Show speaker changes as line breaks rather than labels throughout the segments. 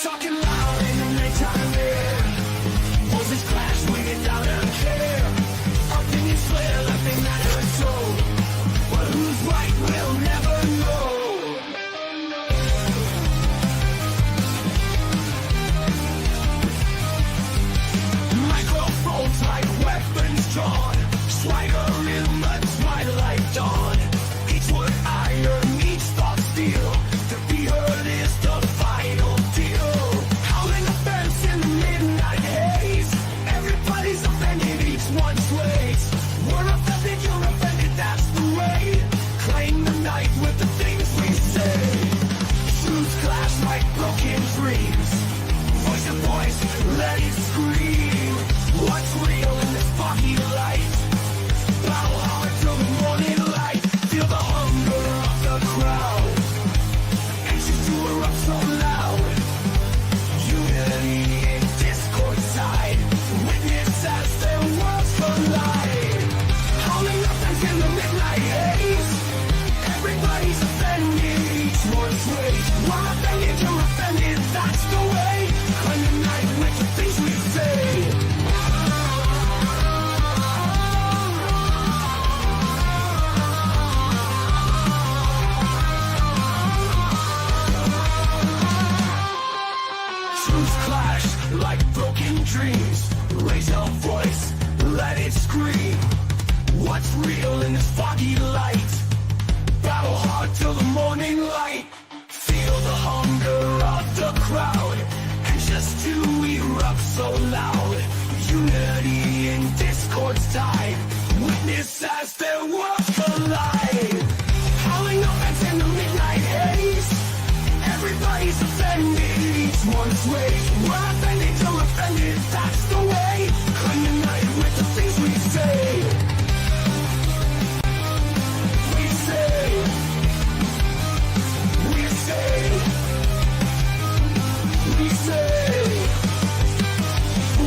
Talking loud in the nighttime air. Voices clash, we get down and care. Opinions flare like they matter so. But who's right, we'll never know. Microphones like weapons drawn. Swagger in the twilight dawn. Each word iron, each thought steel. To be heard is the final deal. Howling offense in the midnight haze. Everybody's offended, each one sways. We're offended, you're offended, that's the way. Claim the night with the things we say. Truths clash like broken dreams. Voice to voice, let it scream. What's real in this foggy light? Battle hard till the morning light. Feel the hunger of the crowd. Anxious to erupt so loud. Unity in discord side. Witness as their worlds collide. Howling up in the midnight haze. Everybody's offended, each one sways. We're offended, you're offended, that's the way. Claim the night with the things we say. Truths clash like broken dreams. Raise your voice, let it scream. What's real in this foggy light? Battle hard till the morning light. Feel the hunger of the crowd. Anxious to erupt so loud. Unity in discord's tide. Witness as their worlds collide. Howling offense in the midnight haze. Everybody's offended, each one sways. We're offended, you're offended, that's the way. Claim the night with the things we say. We say. We say. We say.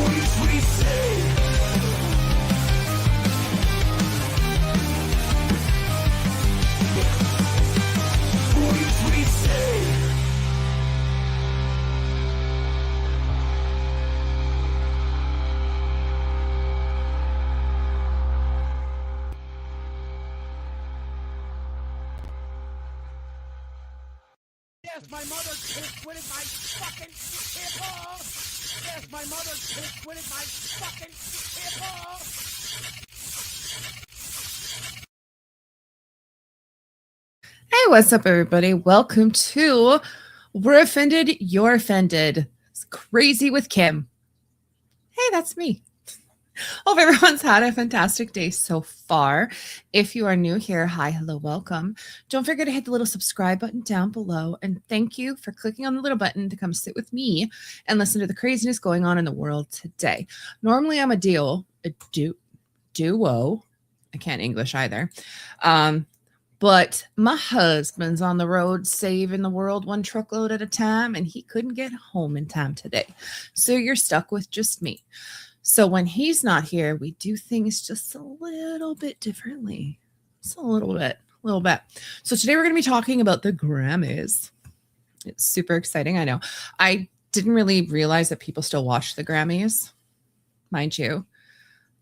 We say. We say.
Yes, my mother quitted my fucking hip-hop. Yes, my mother quitted my fucking hip-hop.
Hey, what's up, everybody? Welcome to We're Offended, You're Offended. It's Crazy with Kim. Hey, that's me. Hope everyone's had a fantastic day so far. If you are new here, hi, hello, welcome. Don't forget to hit the little subscribe button down below. And thank you for clicking on the little button to come sit with me and listen to the craziness going on in the world today. Normally, I'm a duo. I can't English either. But my husband's on the road saving the world one truckload at a time, and he couldn't get home in time today. So you're stuck with just me. So when he's not here, we do things just a little bit differently. Just a little bit. So today we're going to be talking about the Grammys. It's super exciting, I know. I didn't really realize that people still watch the Grammys, mind you.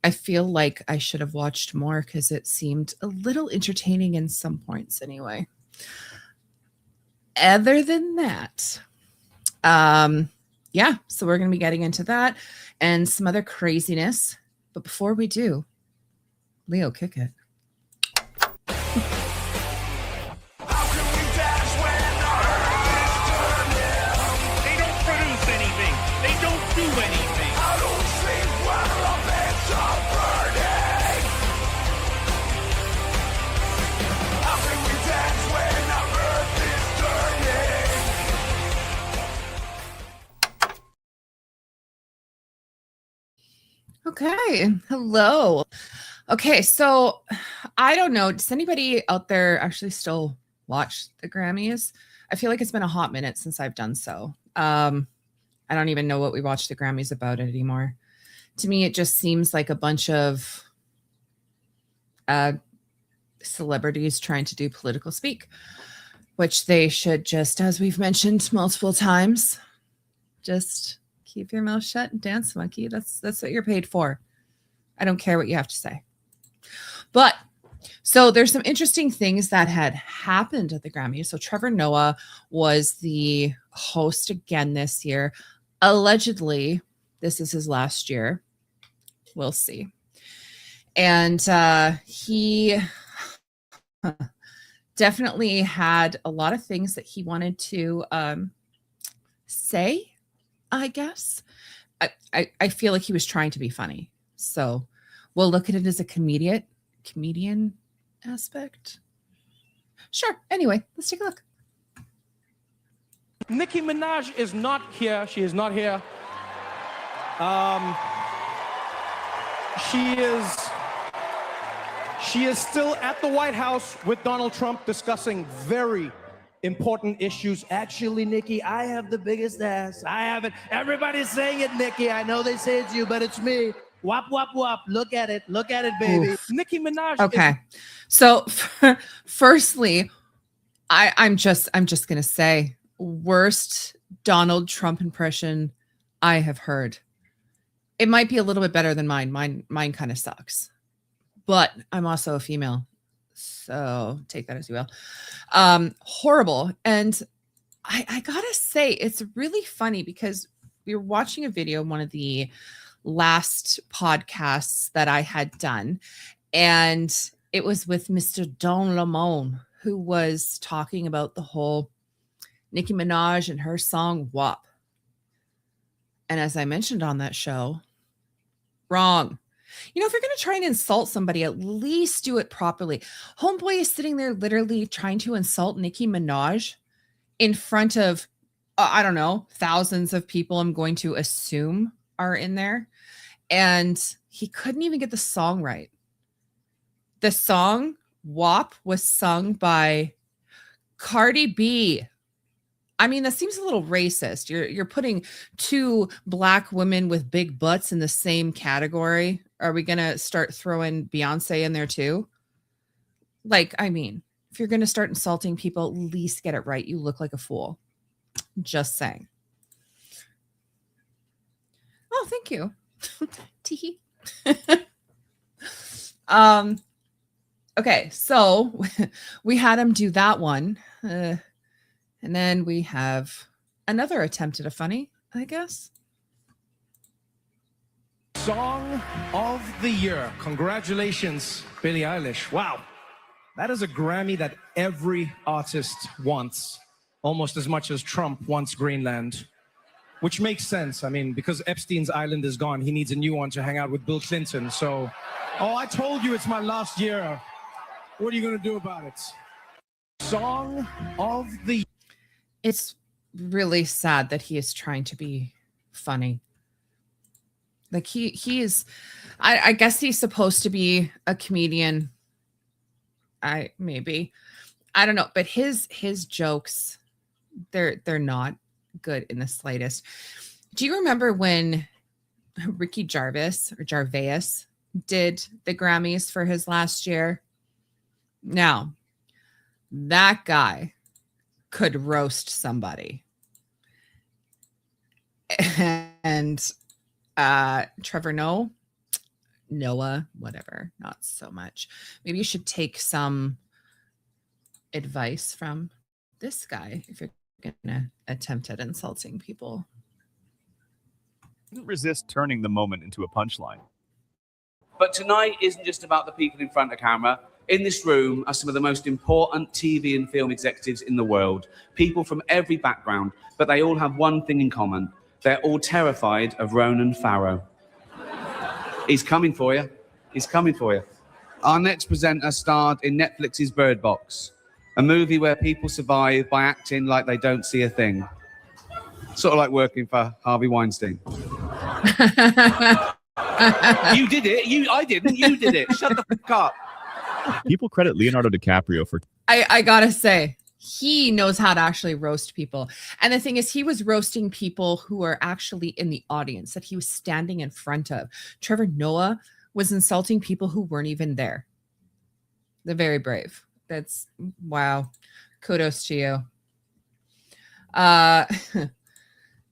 I feel like I should have watched more because it seemed a little entertaining in some points anyway. Other than that, yeah, so we're going to be getting into that and some other craziness. But before we do, Leo, kick it.
How can we dash when our earth is turning?
They don't produce anything. They don't do anything.
How do we sleep while our beds are burning? How can we dance when our earth is turning?
Okay. Hello. Okay. So I don't know. Does anybody out there actually still watch the Grammys? I feel like it's been a hot minute since I've done so. I don't even know what we watch the Grammys about anymore. To me, it just seems like a bunch of celebrities trying to do political speak, which they should just, as we've mentioned multiple times, Just keep your mouth shut and dance, monkey. That's what you're paid for. I don't care what you have to say. But so there's some interesting things that had happened at the Grammys. So Trevor Noah was the host again this year. Allegedly, this is his last year. We'll see. And he definitely had a lot of things that he wanted to say, I guess. I feel like he was trying to be funny. So we'll look at it as a comedian aspect. Sure. Anyway, let's take a look.
Nicki Minaj is not here. She is not here. She is still at the White House with Donald Trump discussing very important issues. Actually, Nicki, I have the biggest ass. I have it. Everybody's saying it, Nicki. I know they say it's you, but it's me. Wop, wop, wop. Look at it. Look at it, baby.
Oof.
Nicki Minaj.
Okay. So firstly, I'm just gonna say worst Donald Trump impression I have heard. It might be a little bit better than mine. Mine kind of sucks. But I'm also a female. So take that as you will. Horrible. And I gotta say, it's really funny because we were watching a video, one of the last podcasts that I had done, and it was with Mr. Don Lemon, who was talking about the whole Nicki Minaj and her song WAP. And as I mentioned on that show, wrong. You know, if you're going to try and insult somebody, at least do it properly. Homeboy is sitting there literally trying to insult Nicki Minaj in front of, I don't know, thousands of people I'm going to assume are in there. And he couldn't even get the song right. The song WAP was sung by Cardi B. I mean, that seems a little racist. You're putting two Black women with big butts in the same category. Are we going to start throwing Beyonce in there too? Like, I mean, if you're going to start insulting people, at least get it right. You look like a fool. Just saying. Oh, thank you. Tee. Okay, so we had him do that one. And then we have another attempt at a funny, I guess.
Song of the Year. Congratulations, Billie Eilish. Wow. That is a Grammy that every artist wants, almost as much as Trump wants Greenland, which makes sense. I mean, because Epstein's island is gone, he needs a new one to hang out with Bill Clinton. So, oh, I told you it's my last year. What are you going to do about it? Song of the Year.
It's really sad that he is trying to be funny. Like he is, I guess he's supposed to be a comedian. I don't know, but his jokes, they're not good in the slightest. Do you remember when Ricky Gervais did the Grammys for his last year? Now, that guy could roast somebody. And Trevor Noah, whatever, not so much. Maybe you should take some advice from this guy if you're gonna attempt at insulting people.
Couldn't resist turning the moment into a punchline.
But tonight isn't just about the people in front of camera. In this room are some of the most important TV and film executives in the world, people from every background, but they all have one thing in common. They're all terrified of Ronan Farrow. He's coming for you. He's coming for you. Our next presenter starred in Netflix's Bird Box, a movie where people survive by acting like they don't see a thing. Sort of like working for Harvey Weinstein. You did it. I didn't. You did it. Shut the fuck up.
People credit Leonardo DiCaprio for...
I gotta say, he knows how to actually roast people. And the thing is, he was roasting people who are actually in the audience that he was standing in front of. Trevor Noah was insulting people who weren't even there. They're very brave. That's, wow. Kudos to you.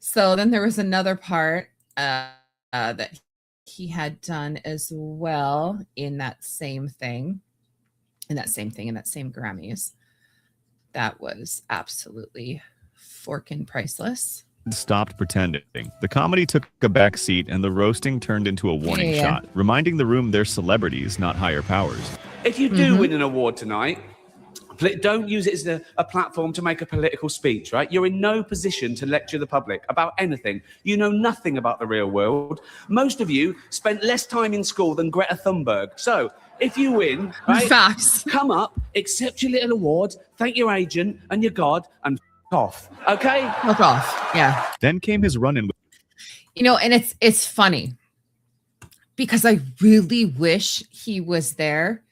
So then there was another part that he had done as well in that same thing, in that same Grammys. That was absolutely forkin' priceless.
Stopped pretending. The comedy took a back seat and the roasting turned into a warning shot, reminding the room they're celebrities, not higher powers.
If you do win an award tonight, don't use it as a platform to make a political speech, right? You're in no position to lecture the public about anything. You know nothing about the real world. Most of you spent less time in school than Greta Thunberg. So if you win, right,
Facts.
come up, accept your little award, thank your agent and your God, and off. Okay?
Fuck off. Yeah.
Then came his run-in with
You know, and it's funny because I really wish he was there,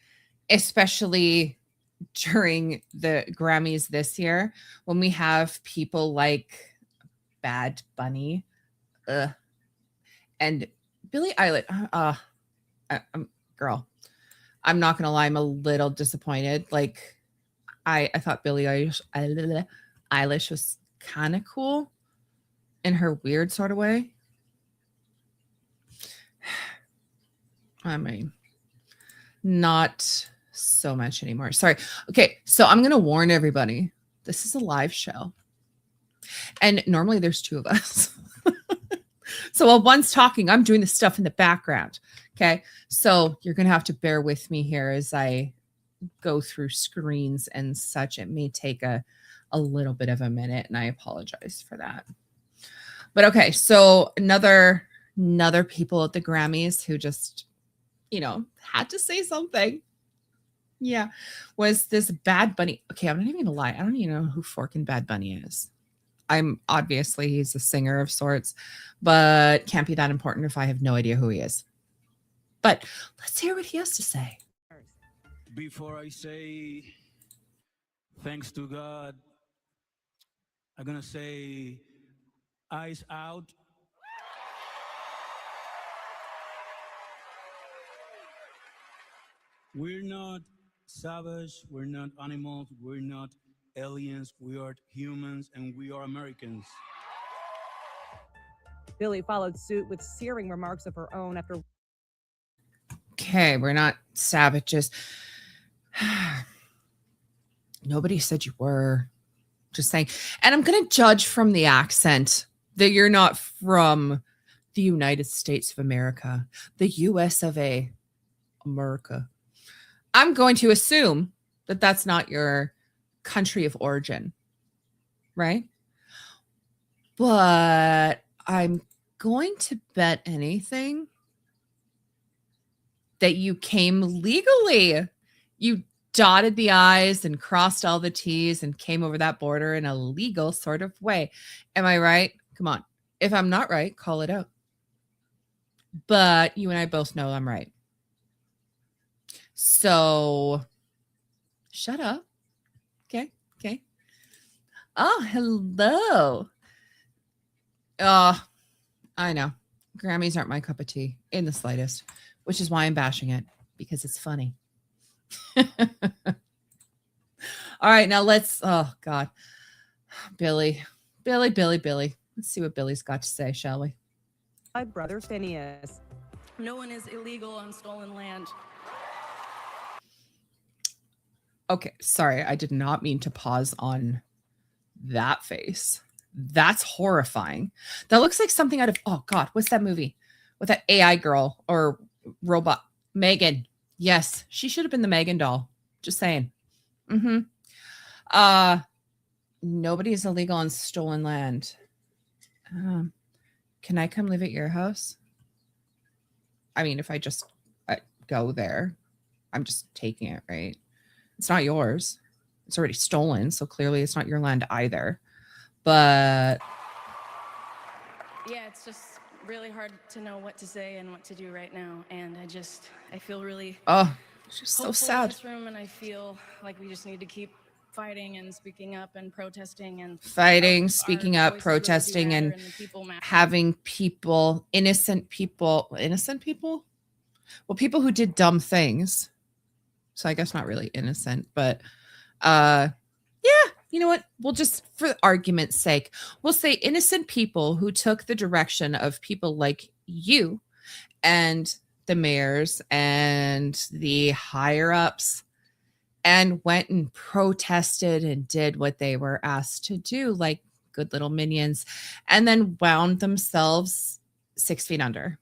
especially during the Grammys this year when we have people like Bad Bunny and Billie Eilish. Girl, I'm not gonna lie, I'm a little disappointed. Like I thought Billie Eilish was kind of cool in her weird sort of way. I mean, not so much anymore. Sorry. Okay, so I'm going to warn everybody. This is a live show. And normally there's two of us. So while one's talking, I'm doing the stuff in the background. Okay. So you're going to have to bear with me here as I go through screens and such. It may take a little bit of a minute, and I apologize for that. But okay, so another people at the Grammys who just, you know, had to say something. Yeah, was this Bad Bunny. Okay, I'm not even gonna lie. I don't even know who forkin' Bad Bunny is. I'm obviously he's a singer of sorts, but can't be that important if I have no idea who he is. But let's hear what he has to say.
Before I say thanks to God, I'm gonna say eyes out. We're not savage, we're not animals, we're not aliens, we are humans, and we are Americans.
Billie followed suit with searing remarks of her own after.
Okay, we're not savages. Nobody said you were. Just saying. And I'm going to judge from the accent that you're not from the United States of America, the US of A. America. I'm going to assume that that's not your country of origin, right? But I'm going to bet anything that you came legally. You dotted the I's and crossed all the T's and came over that border in a legal sort of way. Am I right? Come on. If I'm not right, call it out. But you and I both know I'm right. So shut up. Okay. Okay. Oh, hello. I know. Grammys aren't my cup of tea in the slightest, which is why I'm bashing it, because it's funny. All right, now let's, oh God, Billy. Let's see what Billy's got to say, shall we?
My brother Phineas.
No one is illegal on stolen land.
Okay, sorry, I did not mean to pause on that face. That's horrifying. That looks like something out of, oh God, what's that movie with that AI girl or robot? Megan. Yes, she should have been the Megan doll. Just saying. Nobody is illegal on stolen land. Can I come live at your house? I mean, if I just go there, I'm just taking it, right? It's not yours. It's already stolen, so clearly it's not your land either. But
Yeah, it's just really hard to know what to say and what to do right now. And I feel really
it's just so
hopeful in
sad.
this room, and I feel like we just need to keep fighting and speaking up and protesting and
Fighting, speaking up,
voices really do
protesting,
matter,
and
the people matter.
having people, innocent people, well, people who did dumb things. So I guess not really innocent, but yeah, you know what? We'll just, for argument's sake, we'll say innocent people who took the direction of people like you and the mayors and the higher ups and went and protested and did what they were asked to do, like good little minions, and then wound themselves 6 feet under.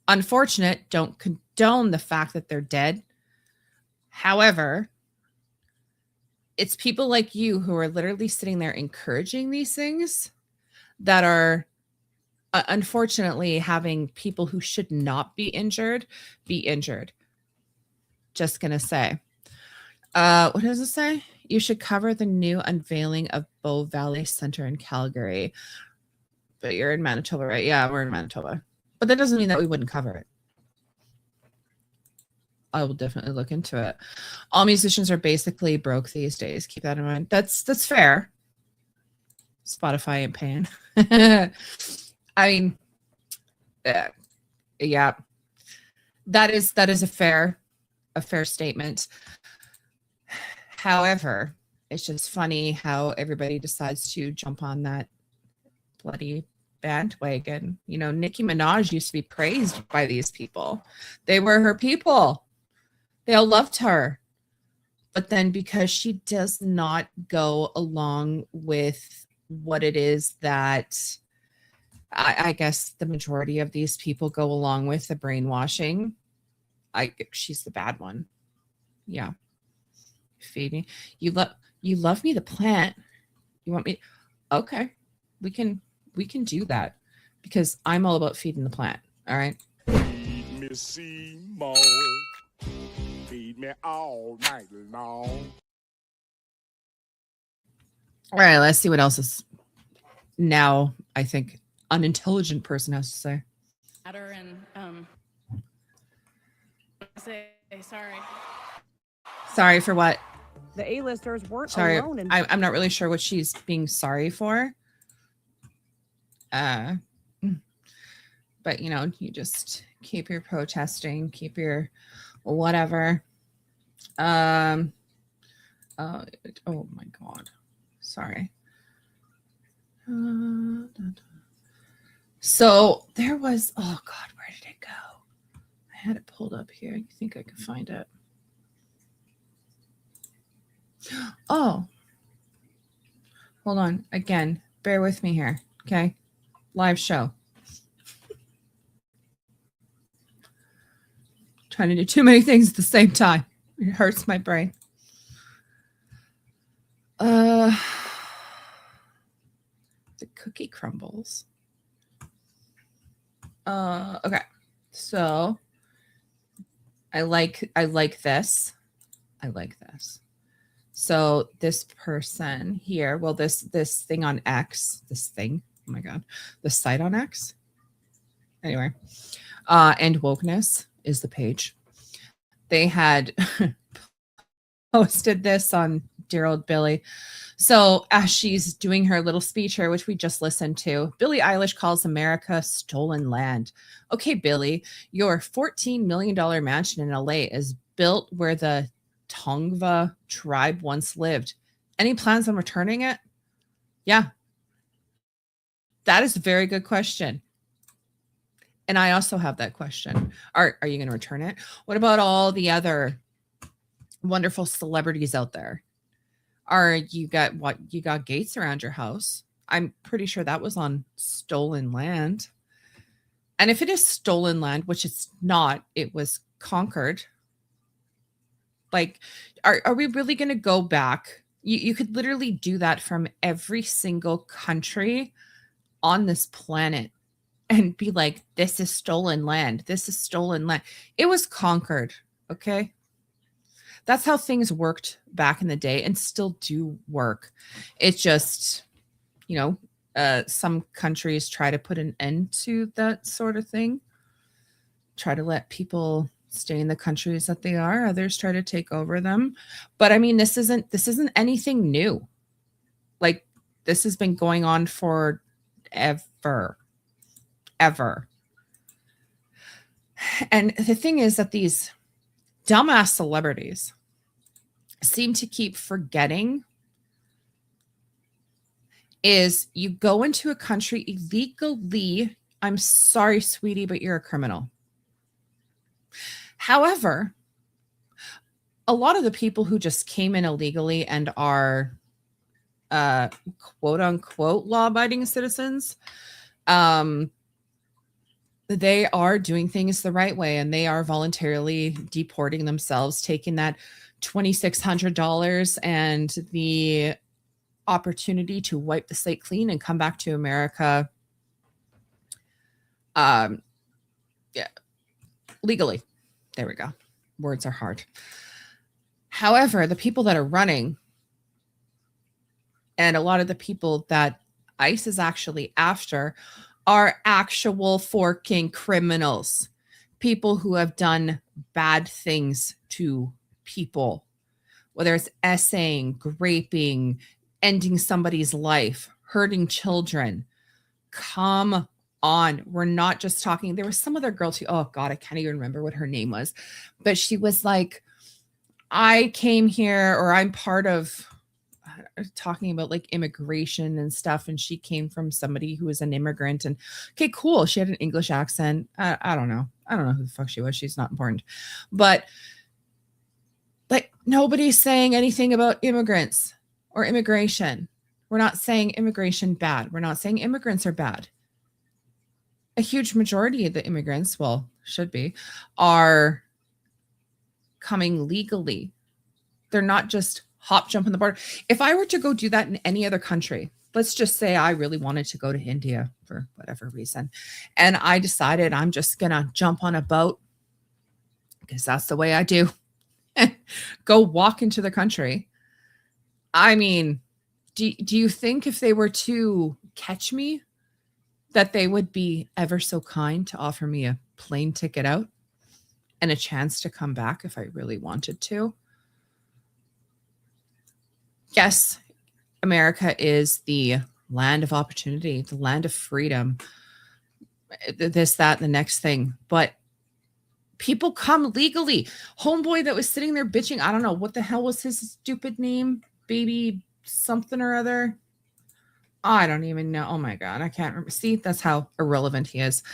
Unfortunate, don't condone the fact that they're dead. However, it's people like you who are literally sitting there encouraging these things that are unfortunately having people who should not be injured be injured. Just going to say. What does it say? You should cover the new unveiling of Bow Valley Center in Calgary. But you're in Manitoba, right? Yeah, we're in Manitoba. But that doesn't mean that we wouldn't cover it. I will definitely look into it. All musicians are basically broke these days. Keep that in mind. That's fair. Spotify ain't paying. I mean, yeah, that is a fair statement. However, it's just funny how everybody decides to jump on that bloody bandwagon. You know, Nicki Minaj used to be praised by these people. They were her people. They all loved her. But then because she does not go along with what it is that I guess the majority of these people go along with, the brainwashing, she's the bad one. Yeah. Feed me. You love me, the plant. You want me? Okay. We can do that because I'm all about feeding the plant. All right.
Feed me, Seymour. Feed me all night long.
All right, let's see what else is now, I think, unintelligent person has to say.
And say sorry.
Sorry for what?
The A-listers weren't
Sorry,
alone in
I'm not really sure what she's being sorry for. But you know, you just keep your protesting, keep your whatever. Oh my God. Sorry. So there was, oh God, where did it go? I had it pulled up here. You think I could find it? Oh, hold on. Again, bear with me here. Okay. Live show. Trying to do too many things at the same time. It hurts my brain. The cookie crumbles. Okay. So I like this. I like this. So this person here, well, this thing on X, this thing, oh my God, the site on X. Anyway, and wokeness is the page. They had posted this on dear old Billy. So as she's doing her little speech here, which we just listened to, Billie Eilish calls America stolen land. Okay, Billie, your $14 million mansion in LA is built where the Tongva tribe once lived. Any plans on returning it? Yeah. That is a very good question. And I also have that question. Are you going to return it? What about all the other wonderful celebrities out there? You got gates around your house? I'm pretty sure that was on stolen land. And if it is stolen land, which it's not, it was conquered. Like, are we really going to go back? You could literally do that from every single country on this planet and be like, this is stolen land. This is stolen land. It was conquered. Okay. That's how things worked back in the day and still do work. It's just, you know, some countries try to put an end to that sort of thing. Try to let people stay in the countries that they are. Others try to take over them. But I mean, this isn't anything new. Like, this has been going on for ever. And the thing is that these dumbass celebrities seem to keep forgetting is you go into a country illegally. I'm sorry, sweetie, but you're a criminal. However, a lot of the people who just came in illegally and are quote unquote law-abiding citizens, they are doing things the right way, and they are voluntarily deporting themselves, taking that $2,600 and the opportunity to wipe the slate clean and come back to America legally. There we go. Words are hard. However, the people that are running, and a lot of the people that ICE is actually after, are actual forking criminals, people who have done bad things to people, whether it's essaying, raping, ending somebody's life, hurting children. Come on. We're not just talking. There was some other girl too. Oh God, I can't even remember what her name was, but she was like, I came here, or I'm part of talking about like immigration and stuff. And she came from somebody who was an immigrant, and okay, cool. She had an English accent. I don't know. I don't know who the fuck she was. She's not important, but like nobody's saying anything about immigrants or immigration. We're not saying immigration bad. We're not saying immigrants are bad. A huge majority of the immigrants, well, should be, are coming legally. They're not just hop jump on the border. If I were to go do that in any other country, let's just say I really wanted to go to India for whatever reason, and I decided I'm just going to jump on a boat because that's the way I do, go walk into the country. I mean, do you think if they were to catch me that they would be ever so kind to offer me a plane ticket out and a chance to come back if I really wanted to? Yes, America is the land of opportunity, the land of freedom, this, that, and the next thing. But people come legally. Homeboy that was sitting there bitching, I don't know, what the hell was his stupid name? Baby something or other. I don't even know. Oh my God, I can't remember. See, that's how irrelevant he is.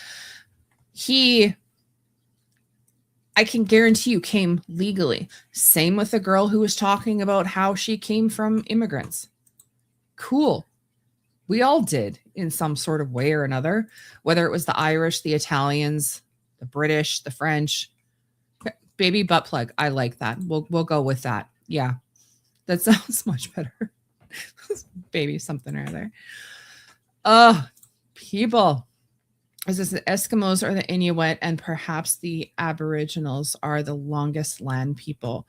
I can guarantee you came legally. Same with the girl who was talking about how she came from immigrants. Cool. We all did in some sort of way or another, whether it was the Irish, the Italians, the British, the French. Baby butt plug. I like that. We'll go with that. Yeah. That sounds much better. Baby something or other. People. Is this the Eskimos or the Inuit, and perhaps the Aboriginals are the longest land people.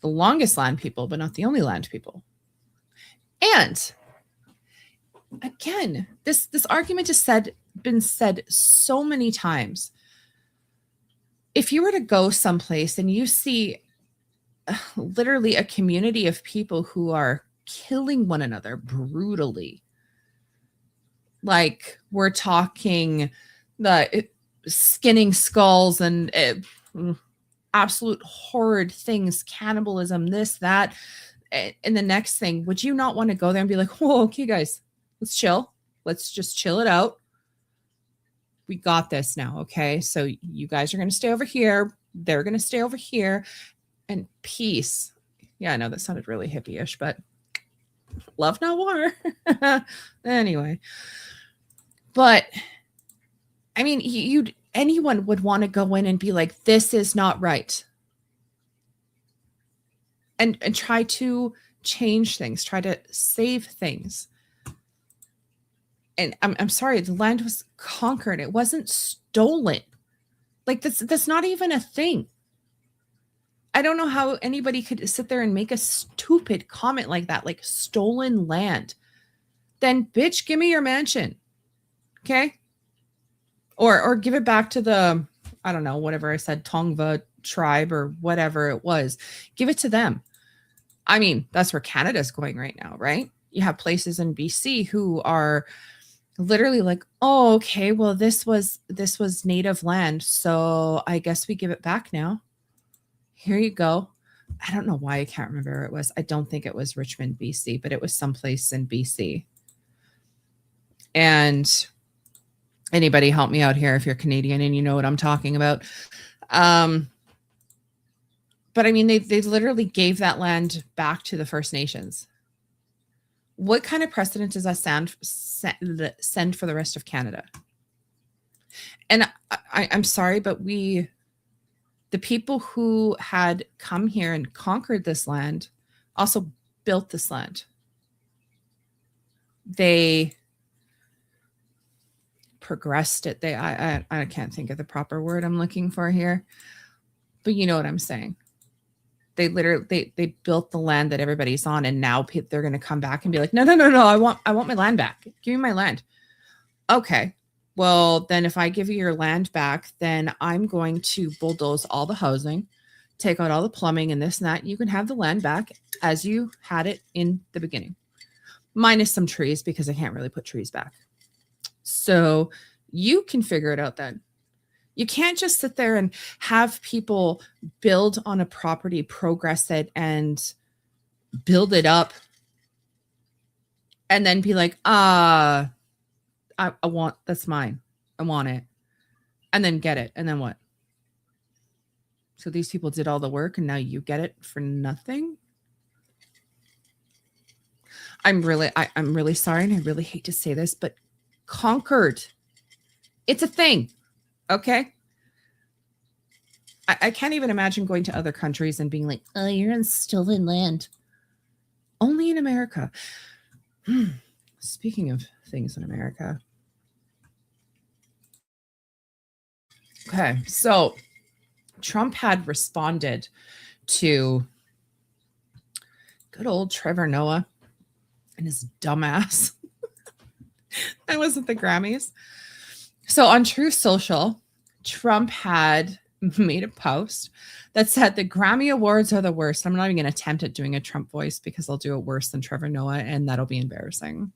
The longest land people, but not the only land people. And again, this argument has been said so many times. If you were to go someplace and you see literally a community of people who are killing one another brutally, like we're talking the skinning skulls and absolute horrid things, cannibalism, this, that, and the next thing, would you not want to go there and be like, oh, okay, guys, let's chill. Let's just chill it out. We got this now. Okay. So you guys are going to stay over here. They're going to stay over here, and peace. Yeah, I know that sounded really hippie-ish, but love no war. Anyway. But I mean, anyone would want to go in and be like, this is not right. And try to change things, try to save things. And I'm sorry, the land was conquered. It wasn't stolen. Like that's not even a thing. I don't know how anybody could sit there and make a stupid comment like that, like stolen land. Then bitch, give me your mansion. Okay. Or give it back to the, I don't know, whatever I said, Tongva tribe or whatever it was. Give it to them. I mean, that's where Canada's going right now, right? You have places in BC who are literally like, oh, okay, well, this was native land, so I guess we give it back now. Here you go. I don't know why I can't remember where it was. I don't think it was Richmond, BC, but it was someplace in BC. And anybody help me out here if you're Canadian and you know what I'm talking about. But I mean, they literally gave that land back to the First Nations. What kind of precedent does that send for the rest of Canada? And I'm sorry, but the people who had come here and conquered this land also built this land. They progressed it. I can't think of the proper word I'm looking for here, but you know what I'm saying. They literally they built the land that everybody's on, and now they're going to come back and be like, no, I want my land back. Give me my land. Okay, well then if I give you your land back, then I'm going to bulldoze all the housing, take out all the plumbing and this and that. You can have the land back as you had it in the beginning, minus some trees because I can't really put trees back. So you can figure it out then. You can't just sit there and have people build on a property, progress it, and build it up, and then be like, I want, that's mine. I want it. And then get it. And then what? So these people did all the work and now you get it for nothing? I'm really sorry, and I really hate to say this, but conquered. It's a thing. Okay. I can't even imagine going to other countries and being like, oh, you're in stolen land. Only in America. Speaking of things in America. Okay. So Trump had responded to good old Trevor Noah and his dumbass. That wasn't the Grammys. So on Truth Social, Trump had made a post that said the Grammy Awards are the worst. I'm not even going to attempt at doing a Trump voice because I'll do it worse than Trevor Noah, and that'll be embarrassing.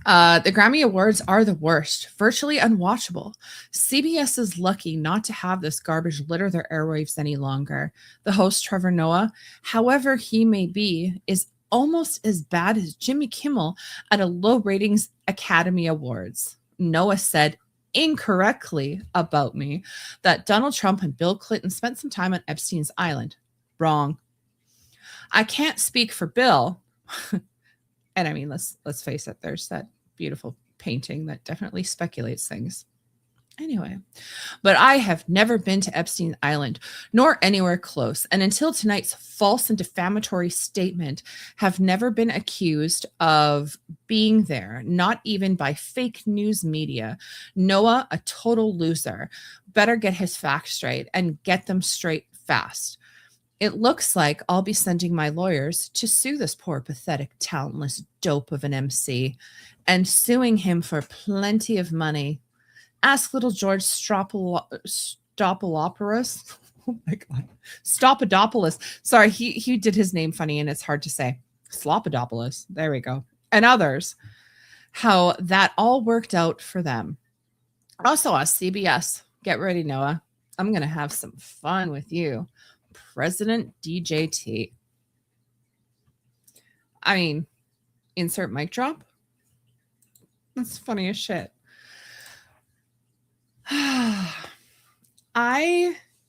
The Grammy Awards are the worst, virtually unwatchable. CBS is lucky not to have this garbage litter their airwaves any longer. The host, Trevor Noah, however he may be, is almost as bad as Jimmy Kimmel at a low ratings Academy Awards. Noah said incorrectly about me that Donald Trump and Bill Clinton spent some time on Epstein's Island. Wrong. I can't speak for Bill. And I mean, let's face it, there's that beautiful painting that definitely speculates things. Anyway, but I have never been to Epstein Island, nor anywhere close. And until tonight's false and defamatory statement, have never been accused of being there, not even by fake news media. Noah, a total loser, better get his facts straight and get them straight fast. It looks like I'll be sending my lawyers to sue this poor, pathetic, talentless dope of an MC and suing him for plenty of money. Ask little George Stopolopoulos. Oh my God. Stopadopoulos. Sorry, he did his name funny and it's hard to say. Slopodopoulos. There we go. And others. How that all worked out for them. Also on CBS. Get ready, Noah. I'm going to have some fun with you. President DJT. I mean, insert mic drop. That's funny as shit.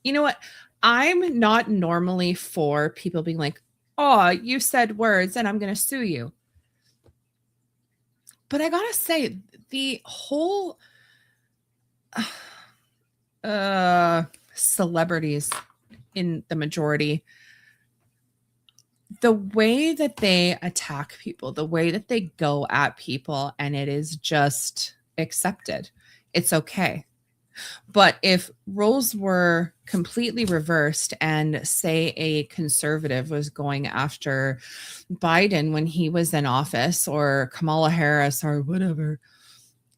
You know what? I'm not normally for people being like, oh, you said words and I'm going to sue you. But I got to say, the whole celebrities in the majority, the way that they attack people, the way that they go at people, and it is just accepted. It's okay. But if roles were completely reversed and say a conservative was going after Biden when he was in office or Kamala Harris or whatever,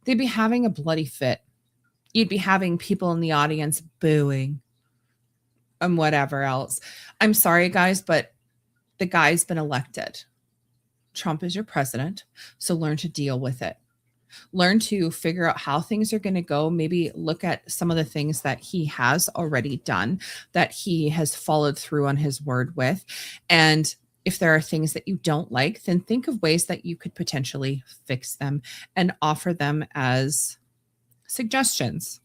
they'd be having a bloody fit. You'd be having people in the audience booing and whatever else. I'm sorry, guys, but the guy's been elected. Trump is your president, so learn to deal with it. learn to figure out how things are going to go. Maybe look at some of the things that he has already done, that he has followed through on his word with. And if there are things that you don't like, then think of ways that you could potentially fix them and offer them as suggestions.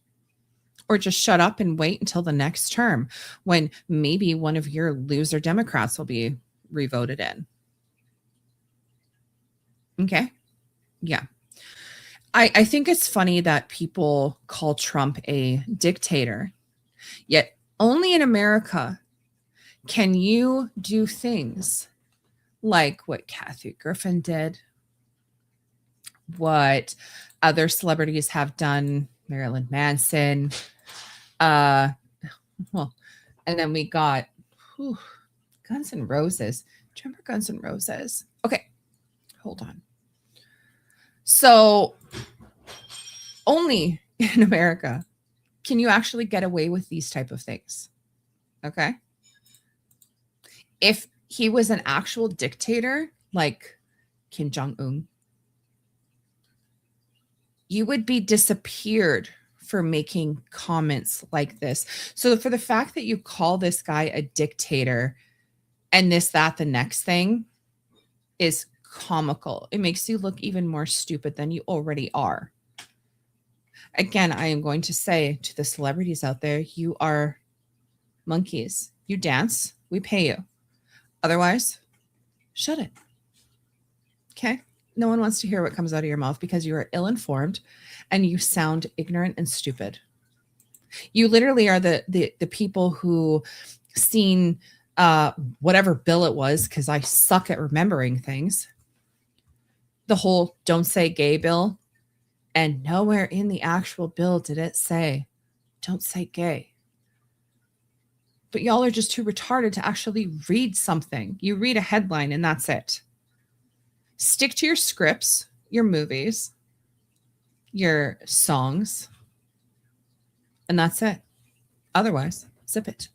Or just shut up and wait until the next term when maybe one of your loser Democrats will be revoted in. Okay. Yeah. I think it's funny that people call Trump a dictator, yet only in America can you do things like what Kathy Griffin did, what other celebrities have done, Marilyn Manson. Well, and then we got Guns N' Roses. Do you remember Guns N' Roses? Okay, hold on. So only in America can you actually get away with these type of things. Okay. If he was an actual dictator like Kim Jong-un, you would be disappeared for making comments like this. So for the fact that you call this guy a dictator and this, that, the next thing is comical. It makes you look even more stupid than you already are. Again, I am going to say to the celebrities out there, you are monkeys. You dance, we pay you. Otherwise, shut it. Okay? No one wants to hear what comes out of your mouth because you are ill-informed and you sound ignorant and stupid. You literally are the people who seen whatever bill it was, because I suck at remembering things. The whole don't say gay bill, and nowhere in the actual bill did it say don't say gay. But y'all are just too retarded to actually read something. You read a headline and that's it. Stick to your scripts, your movies, your songs, and that's it. Otherwise, zip it.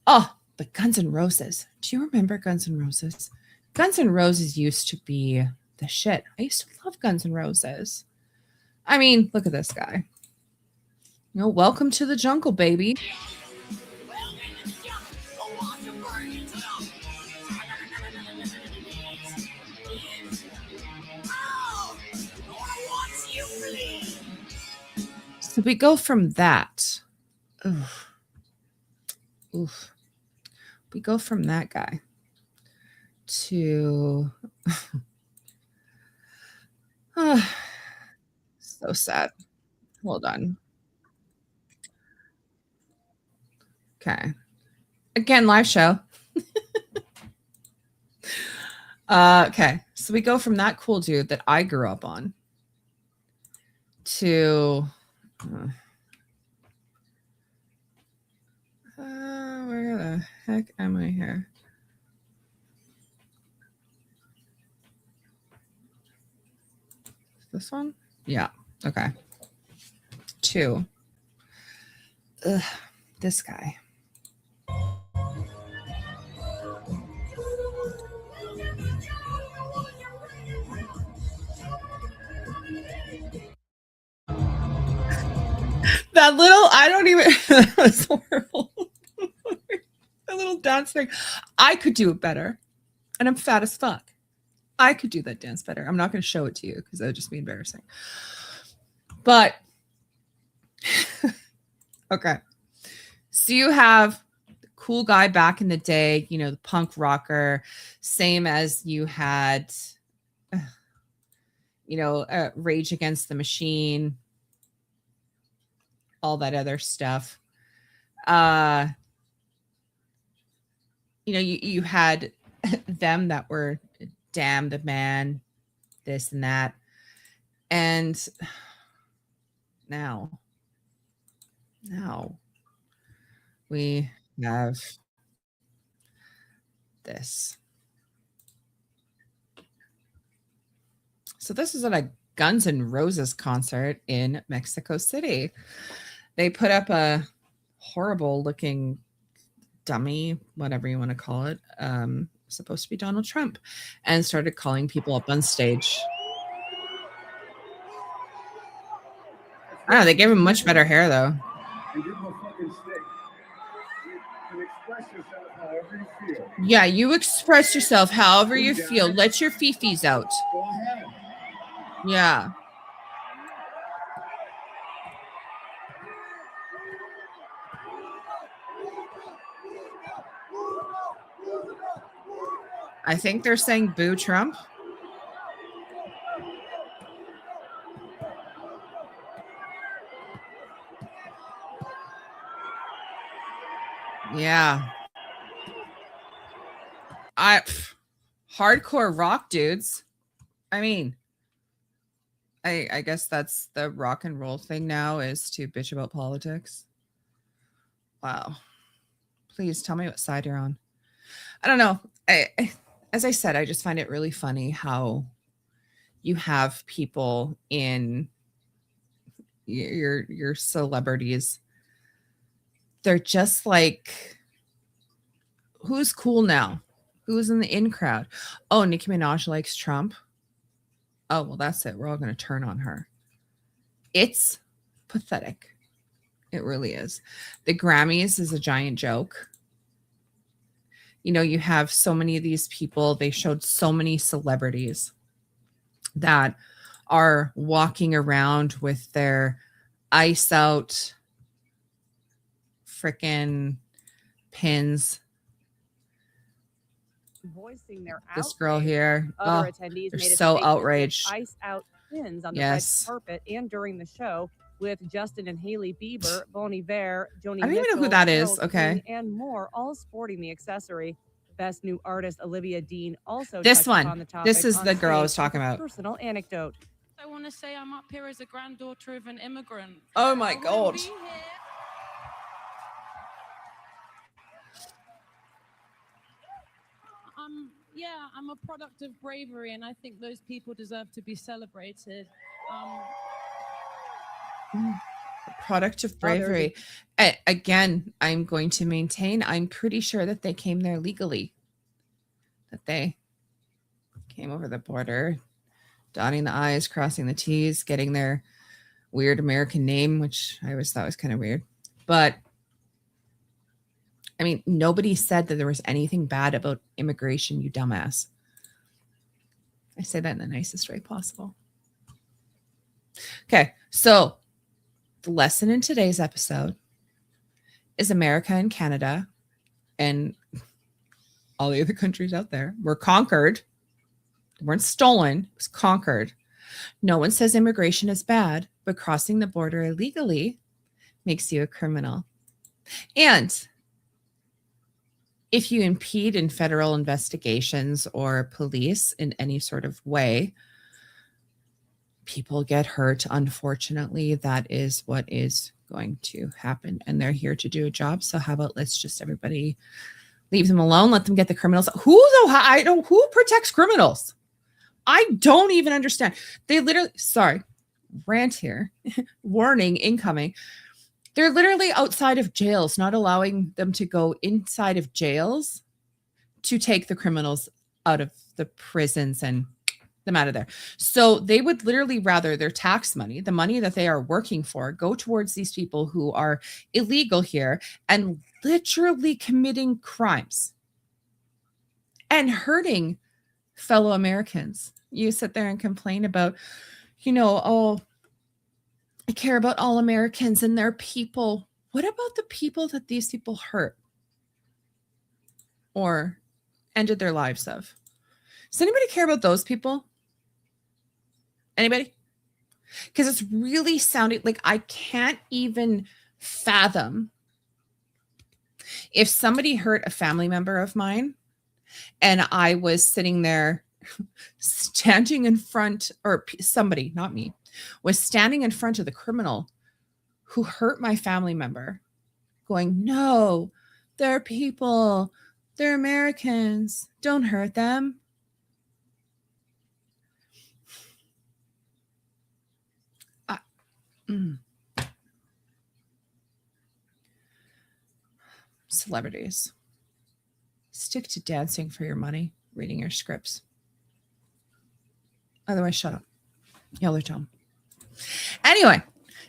Oh, but Guns N' Roses. Do you remember Guns N' Roses? Guns N' Roses used to be the shit. I used to love Guns N' Roses. I mean, look at this guy. You know, welcome to the jungle, baby. So we go from that. Oof. We go from that guy to so sad. Hold on. Okay. Again, live show. Okay. So we go from that cool dude that I grew up on to where the heck am I here? This one? Yeah. Okay. 2. This guy. That little, I don't even, that was horrible. That little dance thing. I could do it better. And I'm fat as fuck. I could do that dance better. I'm not going to show it to you because that would just be embarrassing. But, okay. So you have the cool guy back in the day, you know, the punk rocker, same as you had, you know, Rage Against the Machine, all that other stuff. You know, you had them that were damned man, this and that. And now we have this. So this is at a Guns N' Roses concert in Mexico City. They put up a horrible looking dummy, whatever you want to call it, supposed to be Donald Trump, and started calling people up on stage. I don't know. They gave him much better hair though.
And give him a fucking stick. You can express yourself however you feel.
Yeah, you express yourself however you feel. Let your fifis out.
Go ahead.
Yeah. I think they're saying boo Trump. Yeah. Hardcore rock dudes. I mean, I guess that's the rock and roll thing now, is to bitch about politics. Wow. Please tell me what side you're on. I don't know. As I said, I just find it really funny how you have people in your celebrities. They're just like, who's cool now? Who's in the in crowd? Oh, Nicki Minaj likes Trump. Oh, well, that's it. We're all going to turn on her. It's pathetic. It really is. The Grammys is a giant joke. You know, you have so many of these people. They showed so many celebrities that are walking around with their ice out freaking pins.
Voicing their
This girl
outrage.
here.
Other
Oh,
attendees
they're
made a
so
statement
outraged.
with ice out pins on the
Yes.
red carpet and during the show with Justin and Haley Bieber, Bon Iver, Joni
I don't even know who
Mitchell,
that is.
Carole
Okay.
King, and more, all sporting the accessory. Best New Artist Olivia Dean also
This
touched
one.
upon the topic.
This is
on
the girl I
stage
was talking
with a
about.
Personal anecdote.
I want to say I'm up here as a granddaughter of an immigrant.
Oh my
I wouldn't
God.
be here. Yeah, I'm a product of bravery, and I think those people deserve to be celebrated.
Product of bravery. Again, I'm going to maintain, I'm pretty sure that they came there legally. That they came over the border, dotting the I's, crossing the T's, getting their weird American name, which I always thought was kind of weird. But I mean, nobody said that there was anything bad about immigration, you dumbass. I say that in the nicest way possible. Okay, so the lesson in today's episode is America and Canada and all the other countries out there were conquered. They weren't stolen, it was conquered. No one says immigration is bad, but crossing the border illegally makes you a criminal. And if you impede in federal investigations or police in any sort of way, people get hurt. Unfortunately, that is what is going to happen. And they're here to do a job. So how about let's just everybody leave them alone, let them get the criminals. Who protects criminals? I don't even understand. They literally, sorry, rant here, warning incoming. They're literally outside of jails, not allowing them to go inside of jails to take the criminals out of the prisons and them out of there. So they would literally rather their tax money, the money that they are working for, go towards these people who are illegal here and literally committing crimes and hurting fellow Americans. You sit there and complain about, oh, I care about all Americans and their people. What about the people that these people hurt or ended their lives of? Does anybody care about those people? Anybody? Because it's really sounding like I can't even fathom if somebody hurt a family member of mine and I was sitting there standing in front, or somebody, not me, was standing in front of the criminal who hurt my family member going, no, they're people, they're Americans, don't hurt them. Celebrities, stick to dancing for your money, reading your scripts. Otherwise, shut up. Yell or tell them. Anyway,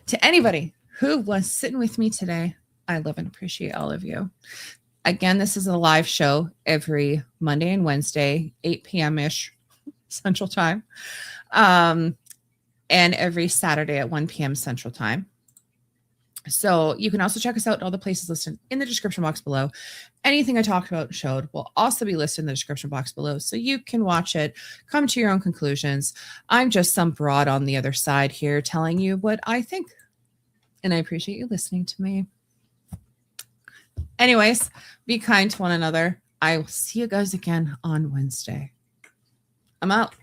To anybody who was sitting with me today, I love and appreciate all of you. Again, this is a live show every Monday and Wednesday, 8 p.m.-ish Central Time, and every Saturday at 1 p.m. Central Time. So you can also check us out in all the places listed in the description box below. Anything I talked about and showed will also be listed in the description box below, so you can watch it, come to your own conclusions. I'm just some broad on the other side here telling you what I think, and I appreciate you listening to me. Anyways, be kind to one another. I will see you guys again on Wednesday. I'm out.